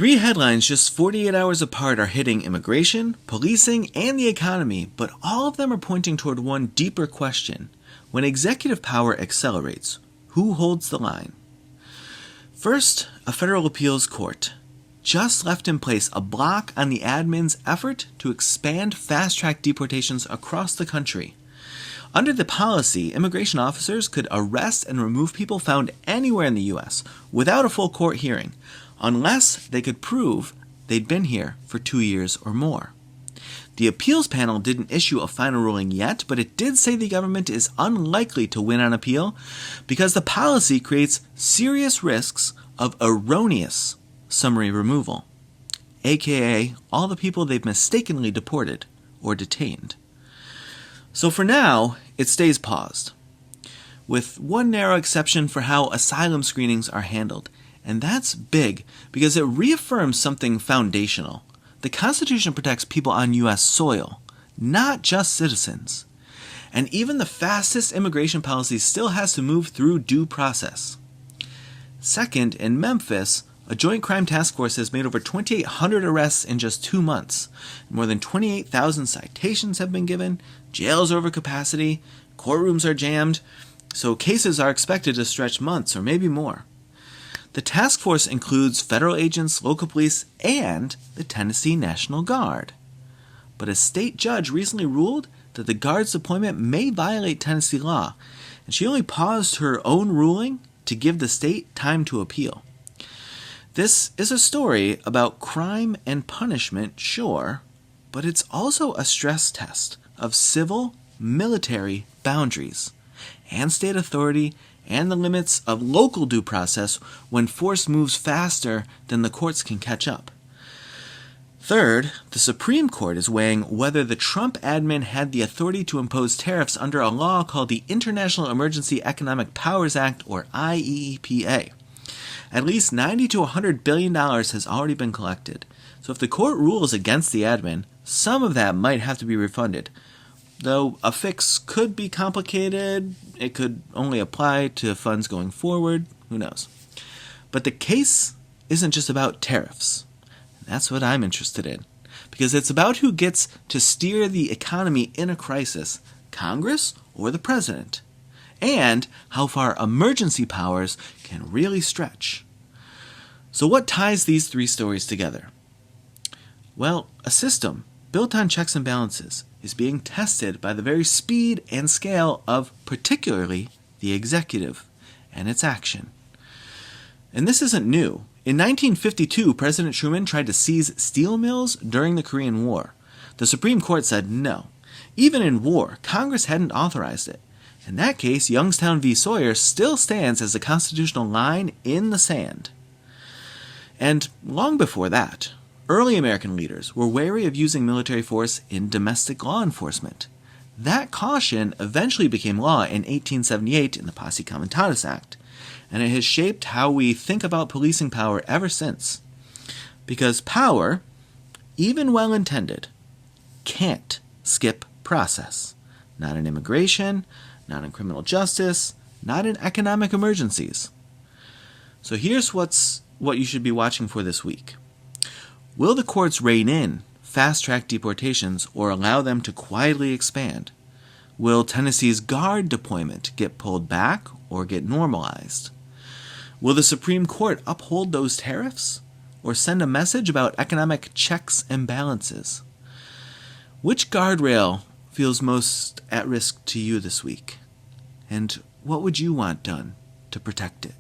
Three headlines just 48 hours apart are hitting immigration, policing, and the economy, but all of them are pointing toward one deeper question. When executive power accelerates, who holds the line? First, a federal appeals court just left in place a block on the admin's effort to expand fast-track deportations across the country. Under the policy, immigration officers could arrest and remove people found anywhere in the U.S. without a full court hearing, unless they could prove they'd been here for 2 years or more. The appeals panel didn't issue a final ruling yet, but it did say the government is unlikely to win on appeal because the policy creates serious risks of erroneous summary removal, aka all the people they've mistakenly deported or detained. So for now, it stays paused, with one narrow exception for how asylum screenings are handled. And that's big because it reaffirms something foundational. The Constitution protects people on U.S. soil, not just citizens. And even the fastest immigration policy still has to move through due process. Second, in Memphis, a joint crime task force has made over 2,800 arrests in just 2 months. More than 28,000 citations have been given, jails are over capacity, courtrooms are jammed, so cases are expected to stretch months or maybe more. The task force includes federal agents, local police, and the Tennessee National Guard. But a state judge recently ruled that the Guard's deployment may violate Tennessee law, and she only paused her own ruling to give the state time to appeal. This is a story about crime and punishment, sure, but it's also a stress test of civil, military boundaries and state authority and the limits of local due process when force moves faster than the courts can catch up. Third, the Supreme Court is weighing whether the Trump admin had the authority to impose tariffs under a law called the International Emergency Economic Powers Act, or IEEPA. At least $90 to $100 billion has already been collected, so if the court rules against the admin, some of that might have to be refunded. Though a fix could be complicated, it could only apply to funds going forward, who knows. But the case isn't just about tariffs. That's what I'm interested in, because it's about who gets to steer the economy in a crisis, Congress or the president, and how far emergency powers can really stretch. So what ties these three stories together? Well, a system built on checks and balances is being tested by the very speed and scale of particularly the executive and its action. And this isn't new. In 1952, President Truman tried to seize steel mills during the Korean War. The Supreme Court said no. Even in war, Congress hadn't authorized it. In that case, Youngstown v. Sawyer still stands as a constitutional line in the sand. And long before that, early American leaders were wary of using military force in domestic law enforcement. That caution eventually became law in 1878 in the Posse Comitatus Act, and it has shaped how we think about policing power ever since. Because power, even well-intended, can't skip process. Not in immigration, not in criminal justice, not in economic emergencies. So here's what you should be watching for this week. Will the courts rein in fast-track deportations or allow them to quietly expand? Will Tennessee's Guard deployment get pulled back or get normalized? Will the Supreme Court uphold those tariffs or send a message about economic checks and balances? Which guardrail feels most at risk to you this week? And what would you want done to protect it?